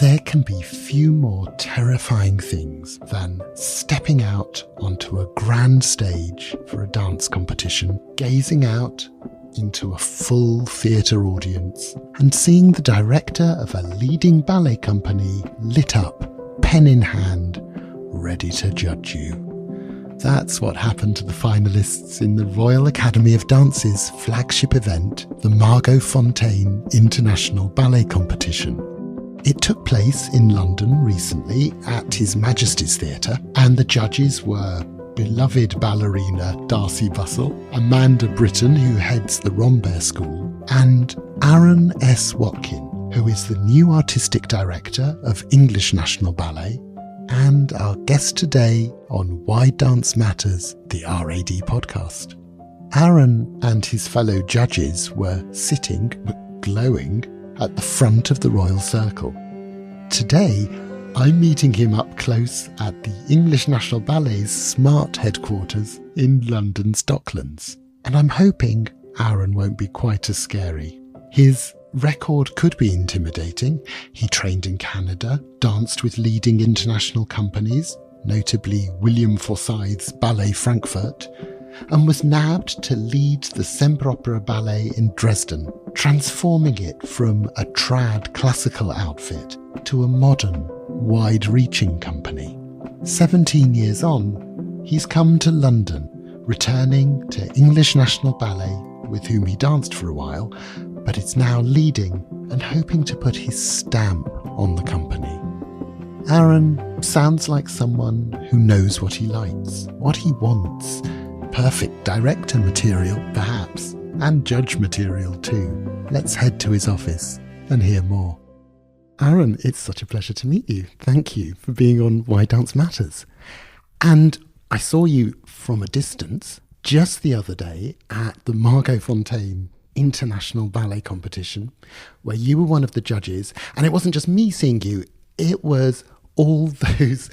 There can be few more terrifying things than stepping out onto a grand stage for a dance competition, gazing out into a full theatre audience and seeing the director of a leading ballet company lit up, pen in hand, ready to judge you. That's what happened to the finalists in the Royal Academy of Dance's flagship event, the Margot Fonteyn International Ballet Competition. It took place in London recently at His Majesty's Theatre, and the judges were beloved ballerina Darcy Bussell, Amanda Britton, who heads the Rambert School, and Aaron S Watkin, who is the new artistic director of English National Ballet, and our guest today on Why Dance Matters, the RAD podcast. Aaron and his fellow judges were sitting, glowing, at the front of the Royal Circle. Today, I'm meeting him up close at the English National Ballet's smart headquarters in London's Docklands. And I'm hoping Aaron won't be quite as scary. His record could be intimidating. He trained in Canada, danced with leading international companies, notably William Forsythe's Ballet Frankfurt, and was nabbed to lead the Semperoper Ballett in Dresden, transforming it from a trad classical outfit to a modern, wide-reaching company. 17 years on, he's come to London, returning to English National Ballet, with whom he danced for a while, but is now leading and hoping to put his stamp on the company. Aaron sounds like someone who knows what he likes, what he wants. Perfect director material, perhaps, and judge material too. Let's head to his office and hear more. Aaron, it's such a pleasure to meet you. Thank you for being on Why Dance Matters. And I saw you from a distance just the other day at the Margot Fonteyn International Ballet Competition, where you were one of the judges. And it wasn't just me seeing you, it was all those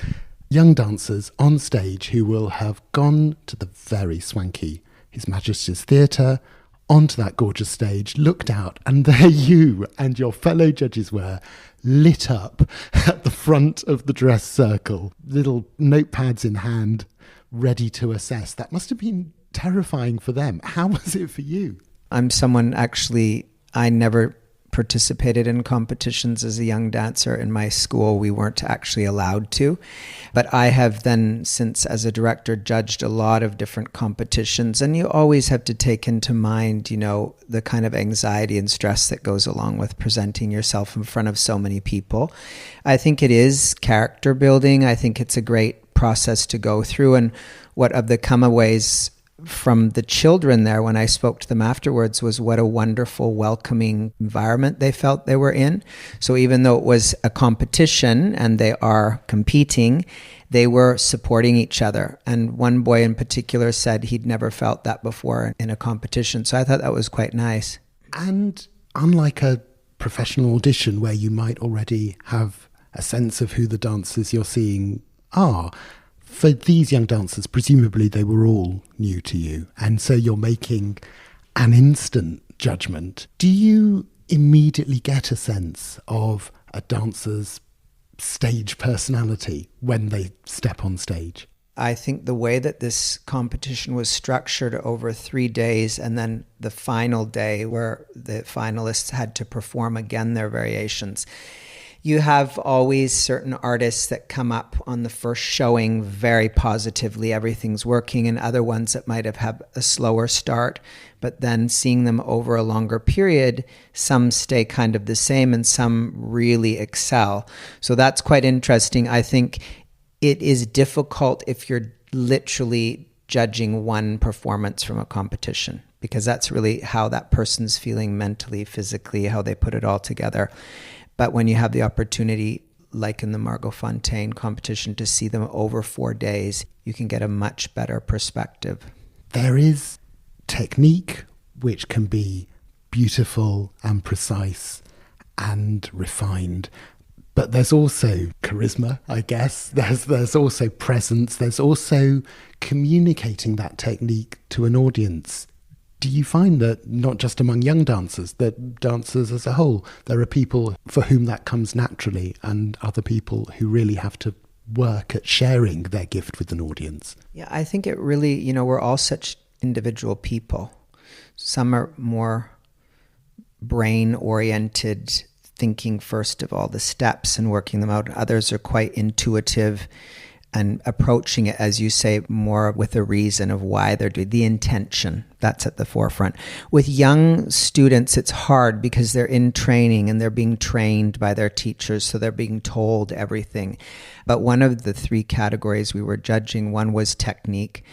young dancers on stage who will have gone to the very swanky His Majesty's Theatre, onto that gorgeous stage, looked out, and there you and your fellow judges were, lit up at the front of the dress circle, little notepads in hand, ready to assess. That must have been terrifying for them. How was it for you? I'm someone, actually, I never participated in competitions as a young dancer. In my school, we weren't actually allowed to. But I have then, since as a director, judged a lot of different competitions. And you always have to take into mind, the kind of anxiety and stress that goes along with presenting yourself in front of so many people. I think it is character building. I think it's a great process to go through. And what of the comeaways from the children there, when I spoke to them afterwards, was what a wonderful, welcoming environment they felt they were in. So even though it was a competition and they are competing, they were supporting each other. And one boy in particular said he'd never felt that before in a competition. So I thought that was quite nice. And unlike a professional audition where you might already have a sense of who the dancers you're seeing are, for these young dancers, presumably they were all new to you, and so you're making an instant judgment. Do you immediately get a sense of a dancer's stage personality when they step on stage? I think the way that this competition was structured over 3 days, and then the final day where the finalists had to perform again their variations, you have always certain artists that come up on the first showing very positively, everything's working, and other ones that might have had a slower start. But then seeing them over a longer period, some stay kind of the same and some really excel. So that's quite interesting. I think it is difficult if you're literally judging one performance from a competition, because that's really how that person's feeling mentally, physically, how they put it all together. But when you have the opportunity, like in the Margot Fonteyn competition, to see them over 4 days, you can get a much better perspective. There is technique which can be beautiful and precise and refined, but there's also charisma, I guess. There's also presence. There's also communicating that technique to an audience. Do you find that not just among young dancers, that dancers as a whole, there are people for whom that comes naturally and other people who really have to work at sharing their gift with an audience? Yeah, I think it really, we're all such individual people. Some are more brain-oriented, thinking first of all the steps and working them out. Others are quite intuitive and approaching it, as you say, more with a reason of why they're doing the intention. That's at the forefront. With young students, it's hard because they're in training and they're being trained by their teachers, so they're being told everything. But one of the three categories we were judging, one was technique,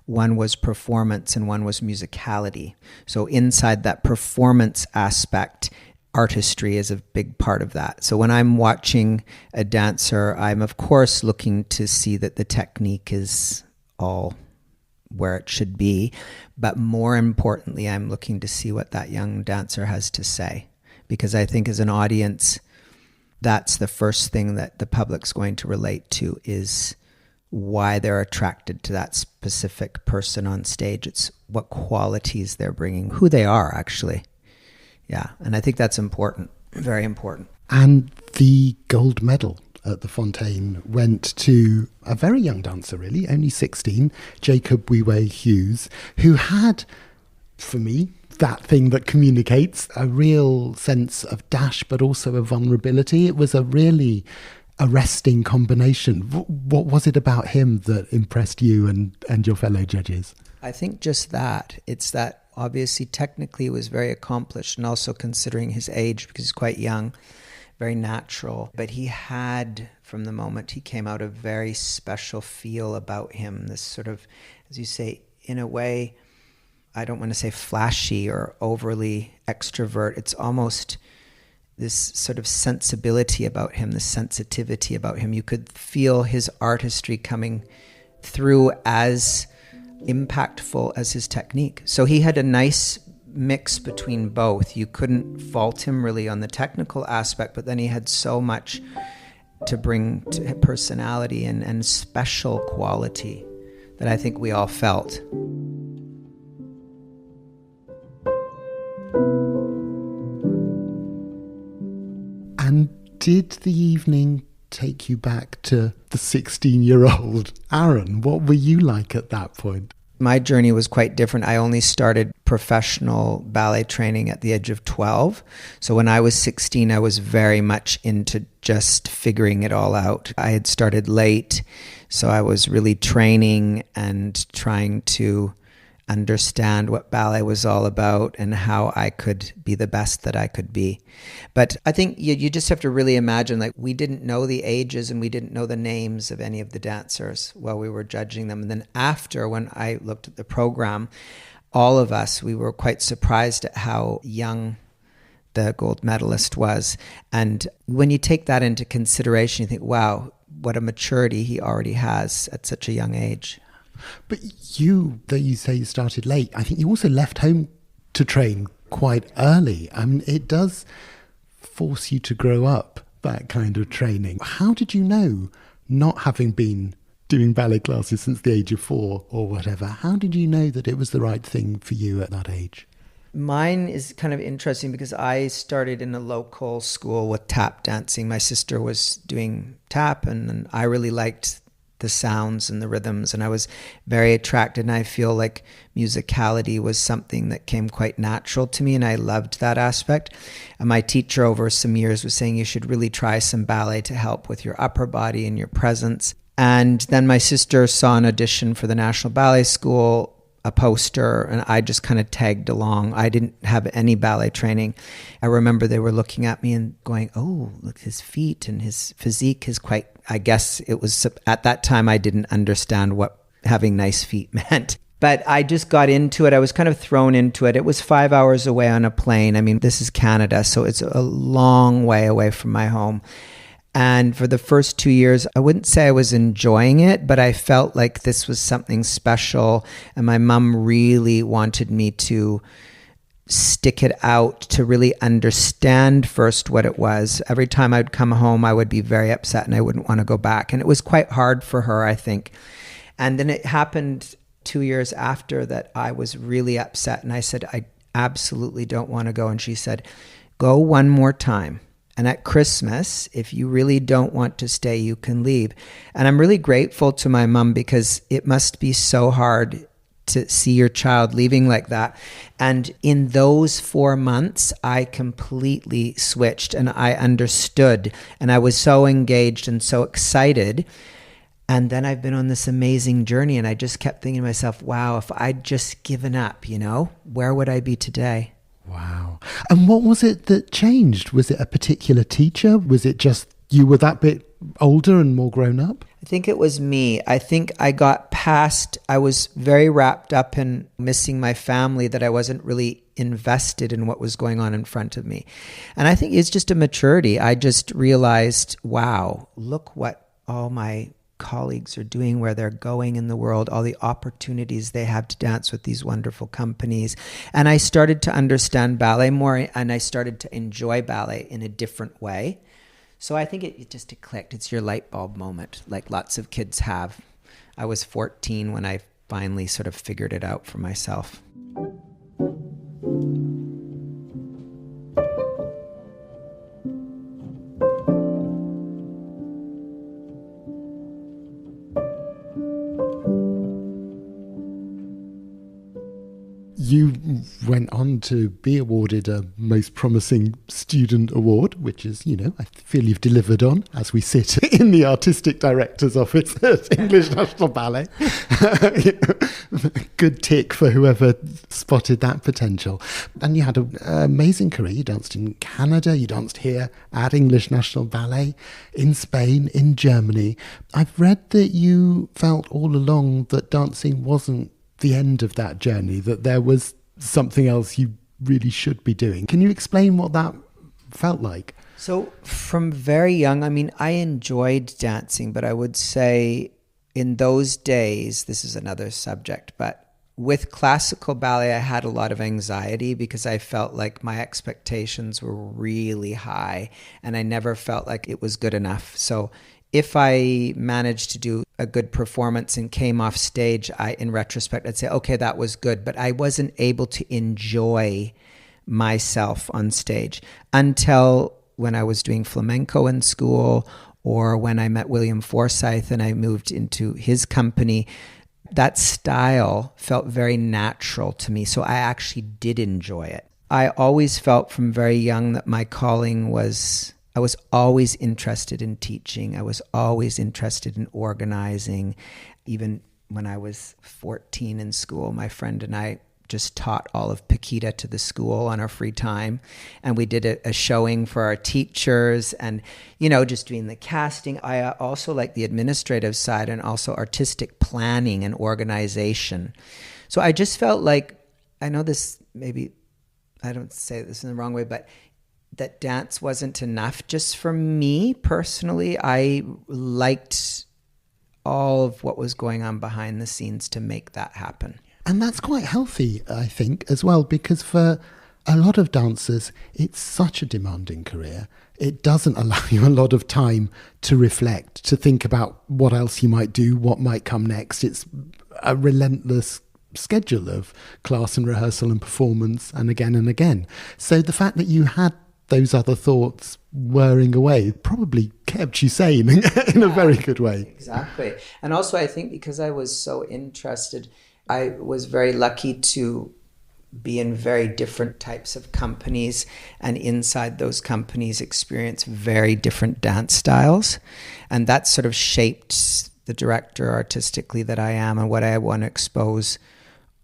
one was performance, and one was musicality. So inside that performance aspect, artistry is a big part of that. So when I'm watching a dancer, I'm of course looking to see that the technique is all where it should be. But more importantly, I'm looking to see what that young dancer has to say. Because I think as an audience, that's the first thing that the public's going to relate to, is why they're attracted to that specific person on stage. It's what qualities they're bringing, who they are actually. Yeah, and I think that's important, very important. And the gold medal at the Fonteyn went to a very young dancer, really, only 16, Jacob Hughes, who had, for me, that thing that communicates, a real sense of dash, but also a vulnerability. It was a really arresting combination. What was it about him that impressed you and your fellow judges? I think just that. It's that obviously technically he was very accomplished, and also considering his age, because he's quite young, very natural. But he had, from the moment he came out, a very special feel about him. This sort of, as you say, in a way, I don't want to say flashy or overly extrovert. It's almost this sort of sensibility about him, this sensitivity about him. You could feel his artistry coming through as impactful as his technique. So he had a nice mix between both. You couldn't fault him really on the technical aspect, but then he had so much to bring to personality and special quality that I think we all felt. And did the evening take you back to the 16-year-old Aaron? What were you like at that point? My journey was quite different. I only started professional ballet training at the age of 12. So when I was 16, I was very much into just figuring it all out. I had started late, so I was really training and trying to understand what ballet was all about and how I could be the best that I could be. But I think you just have to really imagine, like, we didn't know the ages and we didn't know the names of any of the dancers while we were judging them. And then after, when I looked at the program, all of us, we were quite surprised at how young the gold medalist was. And when you take that into consideration, you think, wow, what a maturity he already has at such a young age. But you, though you say you started late, I think you also left home to train quite early. I mean, it does force you to grow up, that kind of training. How did you know, not having been doing ballet classes since the age of 4 or whatever, how did you know that it was the right thing for you at that age? Mine is kind of interesting because I started in a local school with tap dancing. My sister was doing tap, and I really liked the sounds and the rhythms, and I was very attracted, and I feel like musicality was something that came quite natural to me, and I loved that aspect. And my teacher over some years was saying you should really try some ballet to help with your upper body and your presence. And then my sister saw an audition for the National Ballet School, a poster, and I just kind of tagged along. I didn't have any ballet training. I remember they were looking at me and going, oh, look, his feet and his physique is quite, I guess it was, at that time I didn't understand what having nice feet meant. But I just got into it. I was kind of thrown into it. It was 5 hours away on a plane. I mean, this is Canada, so it's a long way away from my home. And for the first 2 years, I wouldn't say I was enjoying it, but I felt like this was something special. And my mom really wanted me to stick it out, to really understand first what it was. Every time I'd come home, I would be very upset and I wouldn't want to go back. And it was quite hard for her, I think. And then it happened 2 years after that I was really upset. And I said, I absolutely don't want to go. And she said, go one more time. And at Christmas, if you really don't want to stay, you can leave. And I'm really grateful to my mom, because it must be so hard to see your child leaving like that. And in those 4 months, I completely switched and I understood. And I was so engaged and so excited. And then I've been on this amazing journey, and I just kept thinking to myself, wow, if I'd just given up, where would I be today? Wow. And what was it that changed? Was it a particular teacher? Was it just you were that bit older and more grown up? I think it was me. I think I got past, I was very wrapped up in missing my family, that I wasn't really invested in what was going on in front of me. And I think it's just a maturity. I just realized, wow, look what all my colleagues are doing, where they're going in the world, all the opportunities they have to dance with these wonderful companies. And I started to understand ballet more, and I started to enjoy ballet in a different way. So I think it clicked. It's your light bulb moment, like lots of kids have. I was 14 when I finally sort of figured it out for myself. You went on to be awarded a Most Promising Student Award, which is, I feel you've delivered on as we sit in the Artistic Director's office at English National Ballet. Good tick for whoever spotted that potential. And you had an amazing career. You danced in Canada, you danced here at English National Ballet, in Spain, in Germany. I've read that you felt all along that dancing wasn't the end of that journey, that there was something else you really should be doing. Can you explain what that felt like? So from very young, I enjoyed dancing, but I would say in those days, this is another subject, but with classical ballet, I had a lot of anxiety because I felt like my expectations were really high and I never felt like it was good enough. So if I managed to do a good performance and came off stage, in retrospect, I'd say, okay, that was good. But I wasn't able to enjoy myself on stage until when I was doing flamenco in school, or when I met William Forsythe and I moved into his company. That style felt very natural to me. So I actually did enjoy it. I always felt from very young that my calling was, I was always interested in teaching. I was always interested in organizing. Even when I was 14 in school, my friend and I just taught all of Paquita to the school on our free time. And we did a showing for our teachers and, just doing the casting. I also like the administrative side and also artistic planning and organization. So I just felt like, I know this, maybe I don't say this in the wrong way, but that dance wasn't enough just for me personally. I liked all of what was going on behind the scenes to make that happen. And that's quite healthy, I think, as well, because for a lot of dancers, it's such a demanding career. It doesn't allow you a lot of time to reflect, to think about what else you might do, what might come next. It's a relentless schedule of class and rehearsal and performance and again and again. So the fact that you had those other thoughts whirring away probably kept you sane in a very good way. Exactly. And also I think because I was so interested, I was very lucky to be in very different types of companies, and inside those companies experience very different dance styles. And that sort of shaped the director artistically that I am and what I want to expose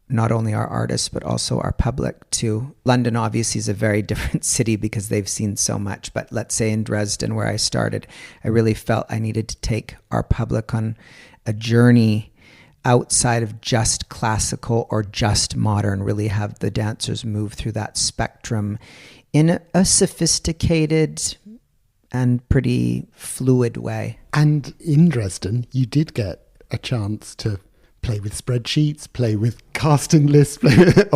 not only our artists, but also our public to. London obviously is a very different city because they've seen so much. But let's say in Dresden, where I started, I really felt I needed to take our public on a journey outside of just classical or just modern, really have the dancers move through that spectrum in a sophisticated and pretty fluid way. And in Dresden, you did get a chance to play with spreadsheets, play with casting lists, play with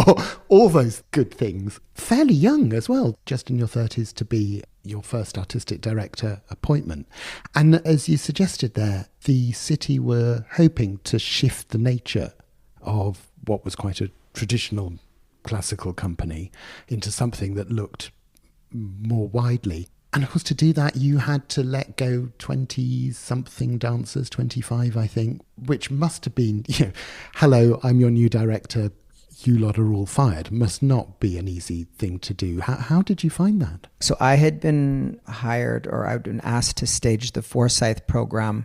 all those good things. Fairly young as well, just in your 30s to be your first artistic director appointment. And as you suggested there, the city were hoping to shift the nature of what was quite a traditional classical company into something that looked more widely. And of course, to do that, you had to let go 20-something dancers, 25, I think, which must have been, hello, I'm your new director, you lot are all fired. Must not be an easy thing to do. How did you find that? So I had been hired, or I'd been asked to stage the Forsythe program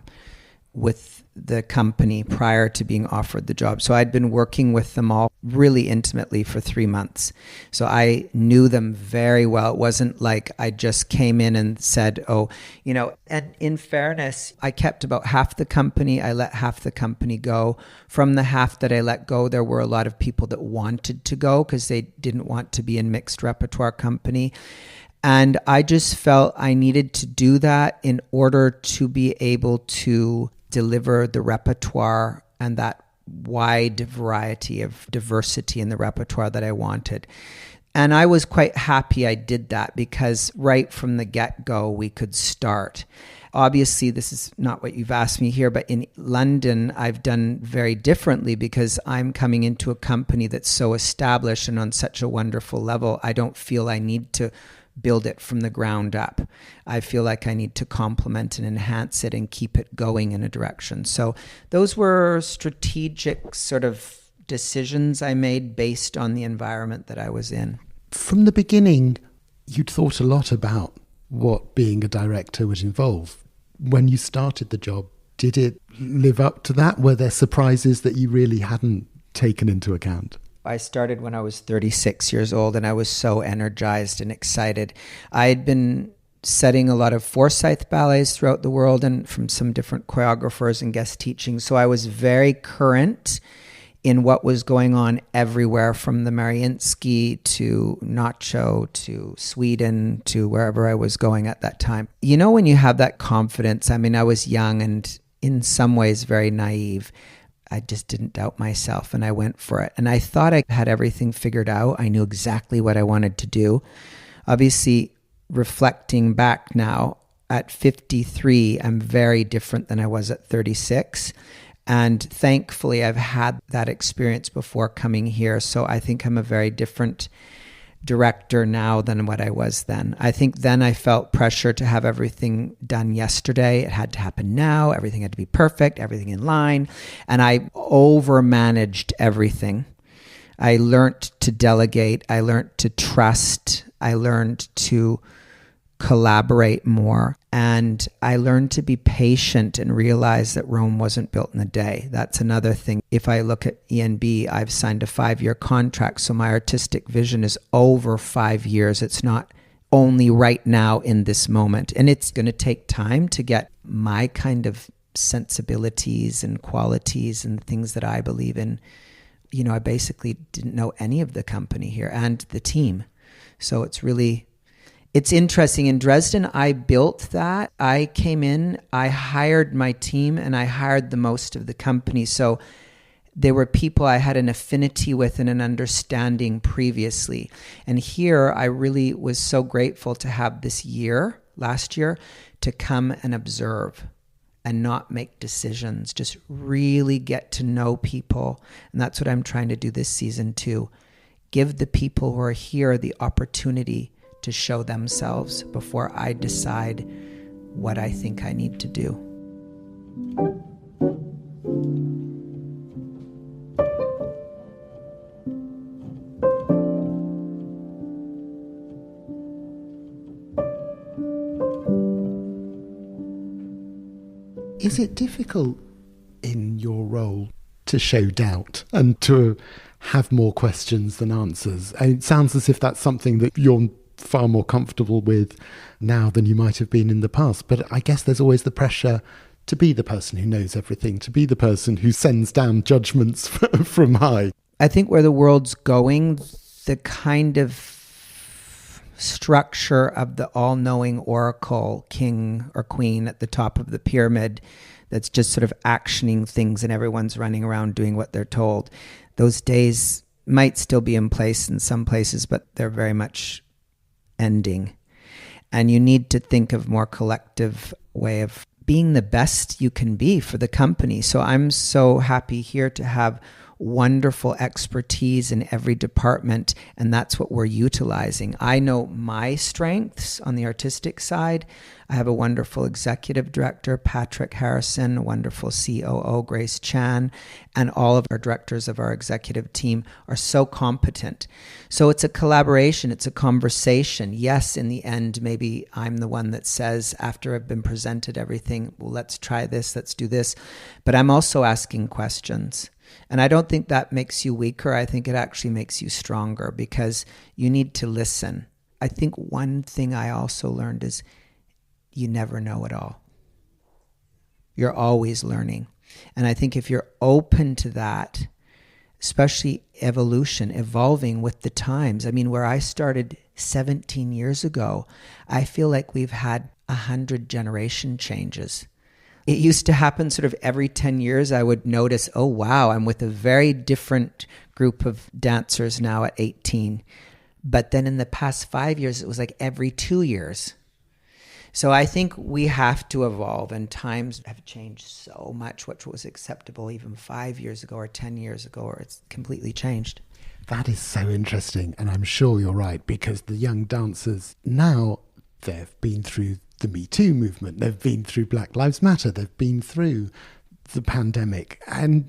with the company prior to being offered the job. So I'd been working with them all really intimately for 3 months. So I knew them very well. It wasn't like I just came in and said, and in fairness, I kept about half the company. I let half the company go. From the half that I let go, there were a lot of people that wanted to go because they didn't want to be in mixed repertoire company. And I just felt I needed to do that in order to be able to deliver the repertoire and that wide variety of diversity in the repertoire that I wanted. And I was quite happy I did that because right from the get-go, we could start. Obviously, this is not what you've asked me here, but in London, I've done very differently because I'm coming into a company that's so established and on such a wonderful level. I don't feel I need to build it from the ground up. I feel like I need to complement and enhance it and keep it going in a direction. So those were strategic sort of decisions I made based on the environment that I was in. From the beginning, you'd thought a lot about what being a director would involve. When you started the job, did it live up to that? Were there surprises that you really hadn't taken into account? I started when I was 36 years old and I was so energized and excited. I had been setting a lot of Forsythe ballets throughout the world and from some different choreographers and guest teaching. So I was very current in what was going on everywhere from the Mariinsky to Nato to Sweden to wherever I was going at that time. When you have that confidence, I was young and in some ways very naive. I just didn't doubt myself and I went for it. And I thought I had everything figured out. I knew exactly what I wanted to do. Obviously, reflecting back now at 53, I'm very different than I was at 36. And thankfully, I've had that experience before coming here. So I think I'm a very different director now than what I was then. I think then I felt pressure to have everything done yesterday. It had to happen now. Everything had to be perfect, everything in line. And I overmanaged everything. I learned to delegate. I learned to trust. I learned to collaborate more. And I learned to be patient and realize that Rome wasn't built in a day. That's another thing. If I look at ENB, I've signed a 5-year contract. So my artistic vision is over 5 years. It's not only right now in this moment. And it's going to take time to get my kind of sensibilities and qualities and things that I believe in. I basically didn't know any of the company here and the team. So it's interesting. In Dresden, I built that. I came in, I hired my team, and I hired the most of the company. So there were people I had an affinity with and an understanding previously. And here, I really was so grateful to have this year, last year, to come and observe and not make decisions, just really get to know people. And that's what I'm trying to do this season too. Give the people who are here the opportunity to show themselves before I decide what I think I need to do. Is it difficult in your role to show doubt and to have more questions than answers? It sounds as if that's something that you're far more comfortable with now than you might have been in the past. But I guess there's always the pressure to be the person who knows everything, to be the person who sends down judgments from high. I think where the world's going, the kind of structure of the all-knowing oracle, king or queen at the top of the pyramid that's just sort of actioning things and everyone's running around doing what they're told. Those days might still be in place in some places, but they're very much ending. And you need to think of more collective way of being the best you can be for the company. So I'm so happy here to have wonderful expertise in every department, and that's what we're utilizing. I know my strengths on the artistic side. I have a wonderful executive director, Patrick Harrison, a wonderful COO, Grace Chan, and all of our directors of our executive team are so competent. So it's a collaboration, it's a conversation. Yes, in the end, maybe I'm the one that says, after I've been presented everything, well, let's try this, let's do this. But I'm also asking questions. And I don't think that makes you weaker. I think it actually makes you stronger because you need to listen. I think one thing I also learned is you never know it all. You're always learning. And I think if you're open to that, especially evolution, evolving with the times. I mean, where I started 17 years ago, I feel like we've had 100 generation changes. It used to happen sort of every 10 years. I would notice, oh, wow, I'm with a very different group of dancers now at 18. But then in the past 5 years, it was like every 2 years. So I think we have to evolve, and times have changed so much. What was acceptable even 5 years ago or 10 years ago, or it's completely changed. That is so interesting, and I'm sure you're right, because the young dancers now, they've been through the Me Too movement, they've been through Black Lives Matter, they've been through the pandemic, and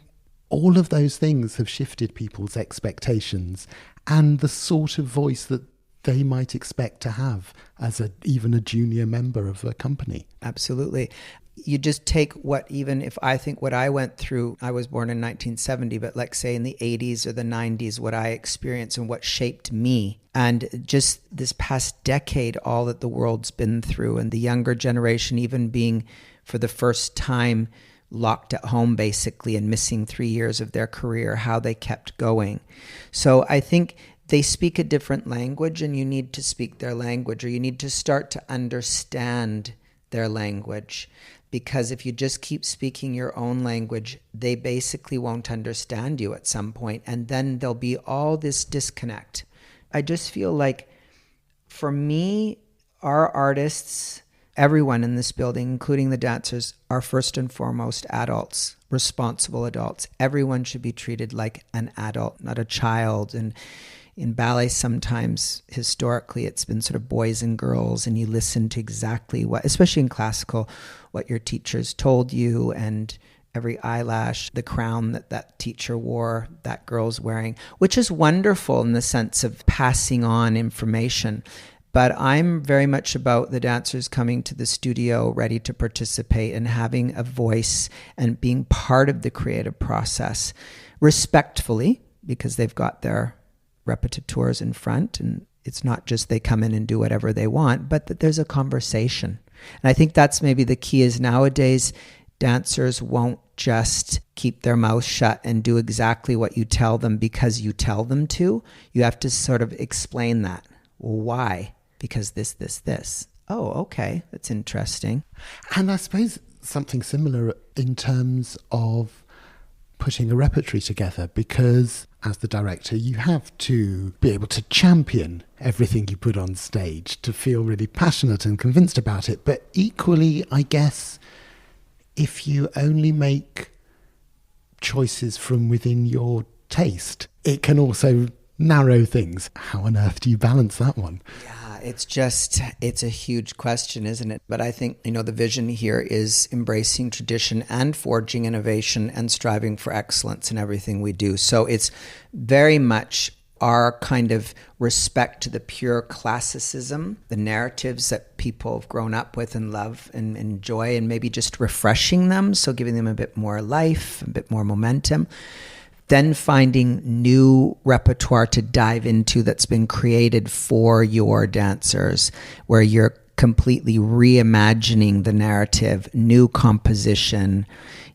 all of those things have shifted people's expectations and the sort of voice that they might expect to have as even a junior member of a company. Absolutely. You just take what, even if I think what I went through, I was born in 1970, but let's say in the 80s or the 90s, what I experienced and what shaped me. And just this past decade, all that the world's been through, and the younger generation even being for the first time locked at home basically and missing 3 years of their career, how they kept going. So I think they speak a different language, and you need to speak their language, or you need to start to understand their language. Because if you just keep speaking your own language, they basically won't understand you at some point, and then there'll be all this disconnect. I just feel like, for me, our artists, everyone in this building, including the dancers, are first and foremost adults, responsible adults. Everyone should be treated like an adult, not a child. And in ballet, sometimes, historically, it's been sort of boys and girls, and you listen to exactly what, especially in classical, what your teachers told you, and every eyelash, the crown that teacher wore, that girl's wearing, which is wonderful in the sense of passing on information. But I'm very much about the dancers coming to the studio ready to participate and having a voice and being part of the creative process respectfully, because they've got their repetiteurs in front, and it's not just they come in and do whatever they want, but that there's a conversation. And I think that's maybe the key, is nowadays dancers won't just keep their mouth shut and do exactly what you tell them because you tell them to. You have to sort of explain that. Well, why? Because this. Oh, okay, that's interesting. And I suppose something similar in terms of putting a repertory together, because as the director, you have to be able to champion everything you put on stage, to feel really passionate and convinced about it. But equally, I guess, if you only make choices from within your taste, it can also narrow things. How on earth do you balance that one? Yeah, it's a huge question, isn't it? But I think, the vision here is embracing tradition and forging innovation and striving for excellence in everything we do. So it's very much our kind of respect to the pure classicism, the narratives that people have grown up with and love and enjoy, and maybe just refreshing them, so giving them a bit more life, a bit more momentum. Then finding new repertoire to dive into that's been created for your dancers, where you're completely reimagining the narrative, new composition.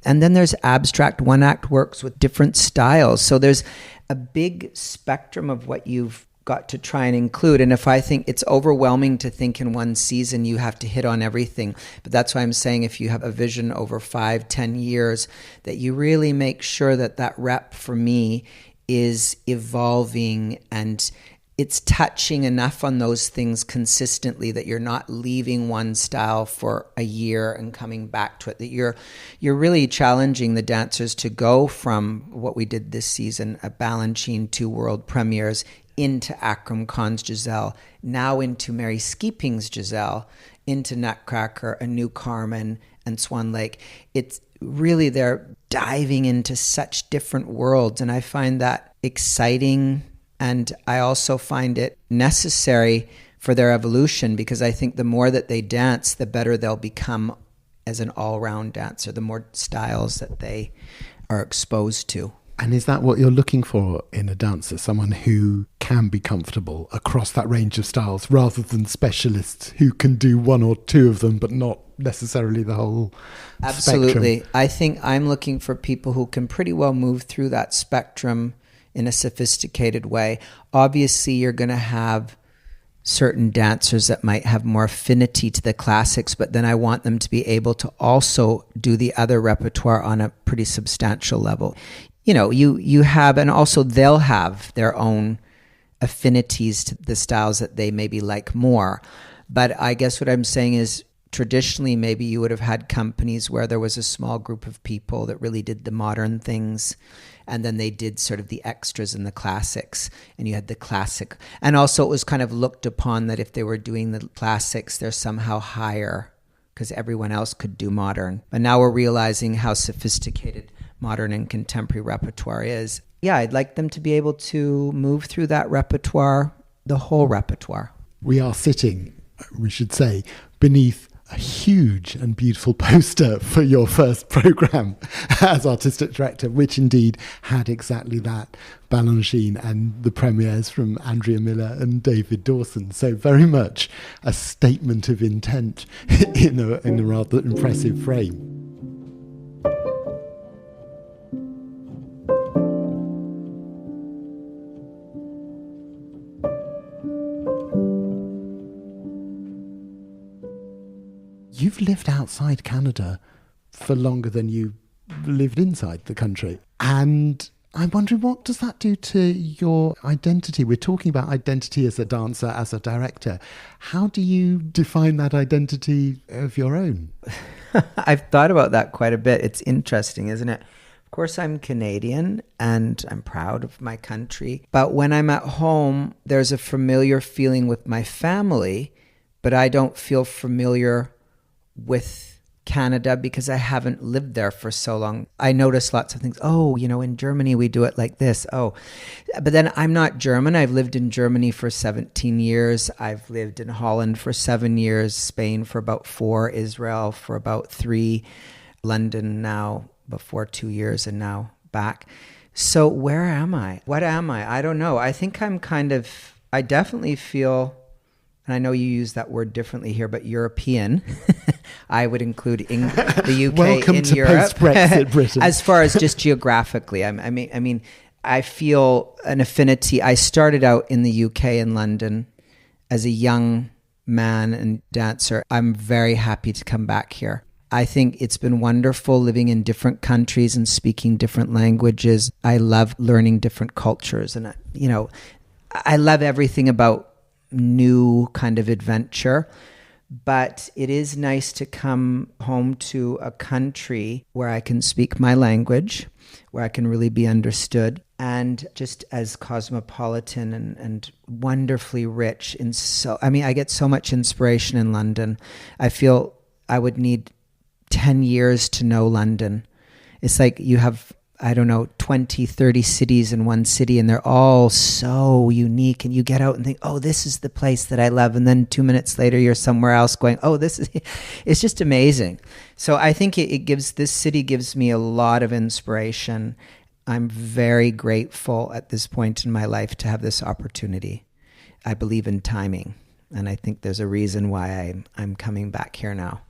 And then there's abstract one-act works with different styles. So there's a big spectrum of what you've got to try and include. And if I think it's overwhelming to think in one season you have to hit on everything, but that's why I'm saying, if you have a vision over 5-10 years, that you really make sure that rep for me is evolving and it's touching enough on those things consistently that you're not leaving one style for a year and coming back to it, that you're really challenging the dancers to go from what we did this season, a Balanchine, 2 world premieres, into Akram Khan's Giselle, now into Mary Skipping's Giselle, into Nutcracker, A New Carmen, and Swan Lake. It's really, they're diving into such different worlds, and I find that exciting. And I also find it necessary for their evolution, because I think the more that they dance, the better they'll become as an all-round dancer, the more styles that they are exposed to. And is that what you're looking for in a dancer? Someone who can be comfortable across that range of styles, rather than specialists who can do 1 or 2 of them, but not necessarily the whole Absolutely. spectrum? I think I'm looking for people who can pretty well move through that spectrum in a sophisticated way. Obviously, you're going to have certain dancers that might have more affinity to the classics, but then I want them to be able to also do the other repertoire on a pretty substantial level. You know, you have, and also they'll have their own affinities to the styles that they maybe like more. But I guess what I'm saying is, traditionally, maybe you would have had companies where there was a small group of people that really did the modern things, and then they did sort of the extras and the classics, and you had the classic. And also it was kind of looked upon that if they were doing the classics, they're somehow higher because everyone else could do modern. But now we're realizing how sophisticated modern and contemporary repertoire is. Yeah, I'd like them to be able to move through that repertoire, the whole repertoire. We are sitting, we should say, beneath a huge and beautiful poster for your first programme as artistic director, which indeed had exactly that, Balanchine and the premieres from Andrea Miller and David Dawson. So very much a statement of intent in a rather impressive frame. You've lived outside Canada for longer than you lived inside the country. And I'm wondering, what does that do to your identity? We're talking about identity as a dancer, as a director. How do you define that identity of your own? I've thought about that quite a bit. It's interesting, isn't it? Of course, I'm Canadian and I'm proud of my country. But when I'm at home, there's a familiar feeling with my family, but I don't feel familiar with Canada because I haven't lived there for so long. I notice lots of things. Oh, you know, in Germany we do it like this. Oh, but then I'm not German. I've lived in Germany for 17 years. I've lived in Holland for 7 years, Spain for about 4, Israel for about 3, London now before 2 years, and now back. So where am I? What am I? I don't know. I think I definitely feel, and I know you use that word differently here, but European. I would include the UK Welcome in to Europe. post-Brexit Britain. As far as just geographically, I mean, I feel an affinity. I started out in the UK in London as a young man and dancer. I'm very happy to come back here. I think it's been wonderful living in different countries and speaking different languages. I love learning different cultures, and I love everything about new kind of adventure. But it is nice to come home to a country where I can speak my language, where I can really be understood, and just as cosmopolitan and wonderfully rich. I get so much inspiration in London. I feel I would need 10 years to know London. It's like you have, 20, 30 cities in one city, and they're all so unique, and you get out and think, oh, this is the place that I love, and then 2 minutes later you're somewhere else going, oh, it's just amazing. So I think this city gives me a lot of inspiration. I'm very grateful at this point in my life to have this opportunity. I believe in timing, and I think there's a reason why I'm coming back here now.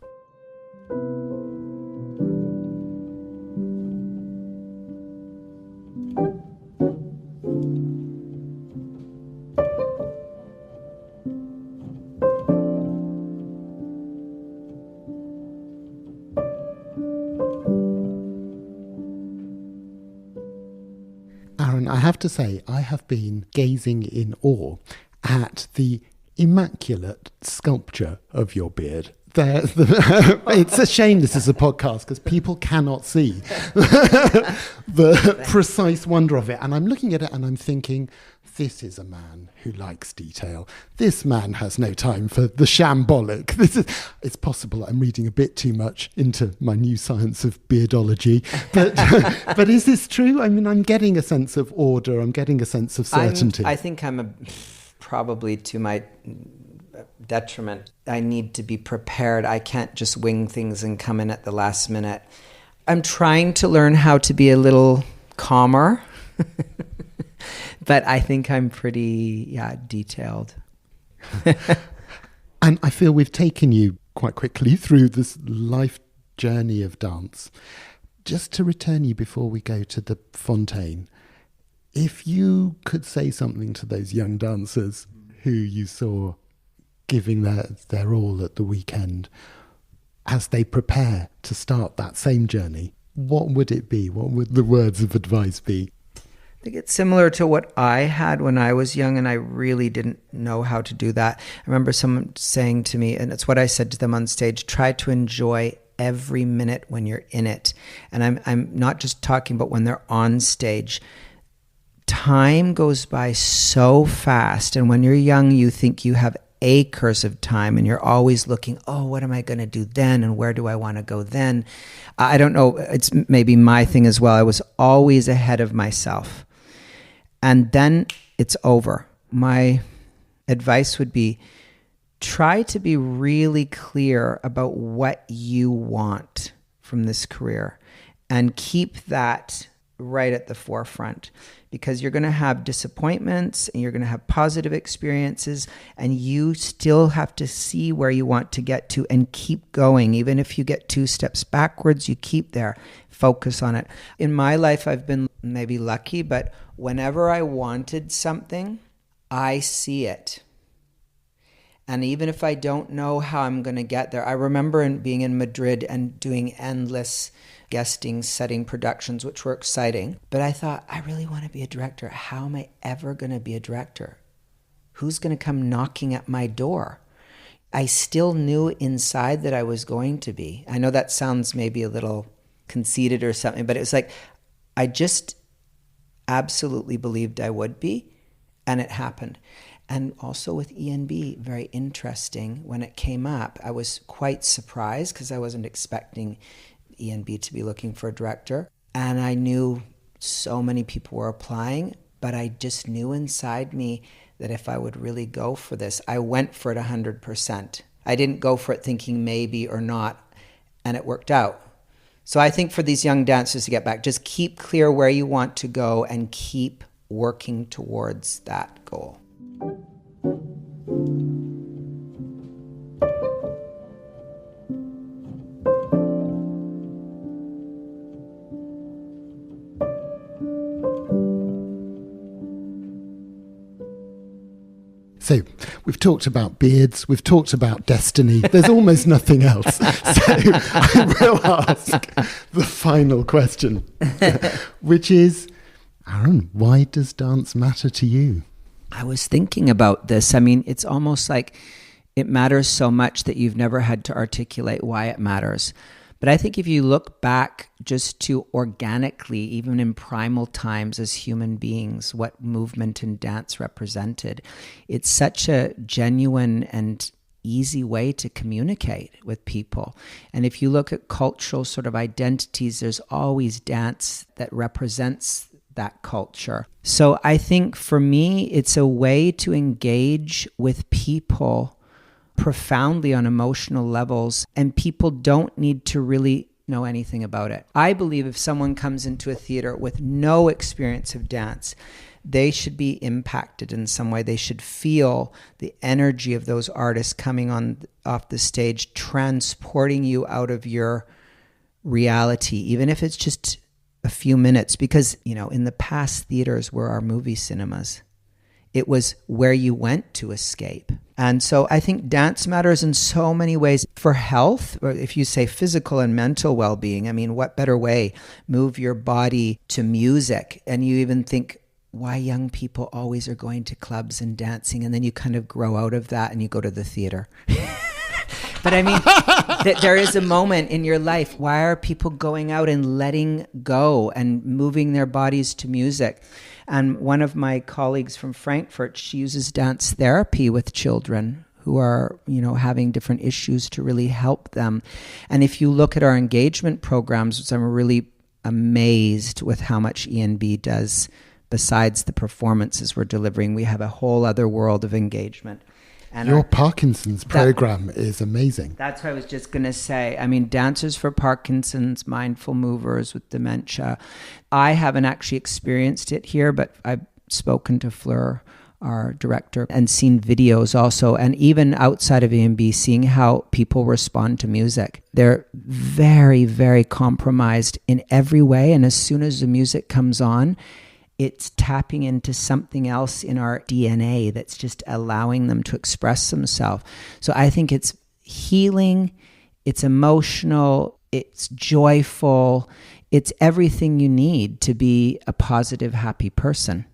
have to say, I have been gazing in awe at the immaculate sculpture of your beard. It's a shame this is a podcast because people cannot see the precise wonder of it. And I'm looking at it and I'm thinking, this is a man who likes detail. This man has no time for the shambolic. It's possible I'm reading a bit too much into my new science of beardology. But is this true? I mean, I'm getting a sense of order. I'm getting a sense of certainty. I think I'm probably to my detriment. I need to be prepared. I can't just wing things and come in at the last minute. I'm trying to learn how to be a little calmer. But I think I'm pretty, detailed. And I feel we've taken you quite quickly through this life journey of dance. Just to return you before we go to the Fonteyn, if you could say something to those young dancers who you saw giving their all at the weekend as they prepare to start that same journey, what would it be? What would the words of advice be? I think it's similar to what I had when I was young, and I really didn't know how to do that. I remember someone saying to me, and it's what I said to them on stage, try to enjoy every minute when you're in it. And I'm not just talking about when they're on stage. Time goes by so fast, and when you're young, you think you have acres of time, and you're always looking, oh, what am I going to do then, and where do I want to go then? I don't know, it's maybe my thing as well. I was always ahead of myself. And then it's over. My advice would be, try to be really clear about what you want from this career and keep that right at the forefront, because you're going to have disappointments and you're going to have positive experiences, and you still have to see where you want to get to and keep going. Even if you get 2 steps backwards, you keep there. Focus on it. In my life, I've been maybe lucky, but whenever I wanted something, I see it. And even if I don't know how I'm going to get there, I remember being in Madrid and doing endless guesting, setting productions, which were exciting. But I thought, I really want to be a director. How am I ever going to be a director? Who's going to come knocking at my door? I still knew inside that I was going to be. I know that sounds maybe a little conceited or something, but it was like, I just absolutely believed I would be, and it happened. And also with ENB, very interesting, when it came up, I was quite surprised because I wasn't expecting ENB to be looking for a director. And I knew so many people were applying, but I just knew inside me that if I would really go for this, I went for it 100%. I didn't go for it thinking maybe or not, and it worked out. So I think for these young dancers to get back, just keep clear where you want to go and keep working towards that goal. So we've talked about beards, we've talked about destiny. There's almost nothing else. So I will ask the final question, which is, Aaron, why does dance matter to you? I was thinking about this. I mean, it's almost like it matters so much that you've never had to articulate why it matters. But I think if you look back just to organically, even in primal times as human beings, what movement and dance represented, it's such a genuine and easy way to communicate with people. And if you look at cultural sort of identities, there's always dance that represents that culture. So I think for me, it's a way to engage with people profoundly on emotional levels, and people don't need to really know anything about it. I believe if someone comes into a theater with no experience of dance, they should be impacted in some way. They should feel the energy of those artists coming off the stage, transporting you out of your reality, even if it's just a few minutes. Because, in the past, theaters were our movie cinemas. It was where you went to escape. And so I think dance matters in so many ways for health, or if you say physical and mental well-being. I mean, what better way? Move your body to music. And you even think, why young people always are going to clubs and dancing, and then you kind of grow out of that and you go to the theater. But I mean, there is a moment in your life. Why are people going out and letting go and moving their bodies to music? And one of my colleagues from Frankfurt, she uses dance therapy with children who are, having different issues to really help them. And if you look at our engagement programs, I'm really amazed with how much ENB does besides the performances we're delivering. We have a whole other world of engagement. And your Parkinson's program is amazing. That's what I was just going to say. I mean, Dancers for Parkinson's, Mindful Movers with Dementia. I haven't actually experienced it here, but I've spoken to Fleur, our director, and seen videos also. And even outside of EMB, seeing how people respond to music. They're very, very compromised in every way. And as soon as the music comes on, it's tapping into something else in our DNA that's just allowing them to express themselves. So I think it's healing, it's emotional, it's joyful, it's everything you need to be a positive, happy person.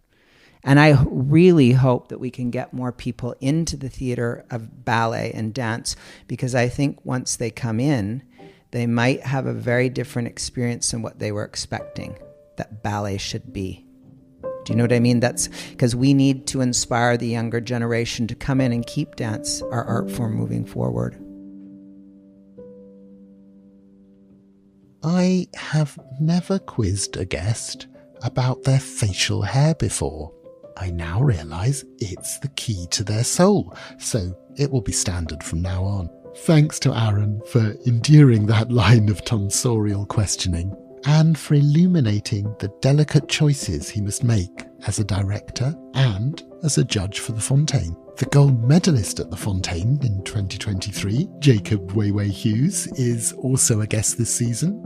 And I really hope that we can get more people into the theater of ballet and dance, because I think once they come in, they might have a very different experience than what they were expecting that ballet should be. Do you know what I mean? That's because we need to inspire the younger generation to come in and keep dance, our art form, moving forward. I have never quizzed a guest about their facial hair before. I now realise it's the key to their soul, so it will be standard from now on. Thanks to Aaron for enduring that line of tonsorial questioning, and for illuminating the delicate choices he must make as a director and as a judge for the Fonteyn. The gold medalist at the Fonteyn in 2023, Jacob Weiwei Hughes, is also a guest this season.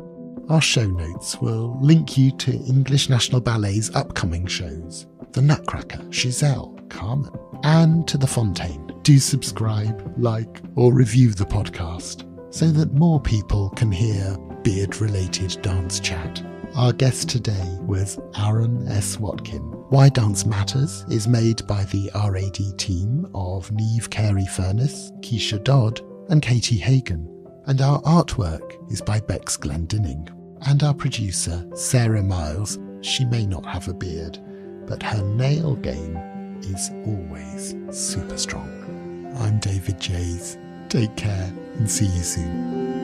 Our show notes will link you to English National Ballet's upcoming shows, The Nutcracker, Giselle, Carmen, and to the Fonteyn. Do subscribe, like, or review the podcast so that more people can hear beard-related dance chat. Our guest today was Aaron S Watkin. Why Dance Matters is made by the RAD team of Niamh Carey-Furness, Keisha Dodd and Katie Hagan, and our artwork is by Bex Glendinning. And our producer, Sarah Miles, she may not have a beard, but her nail game is always super strong. I'm David Jays. Take care and see you soon.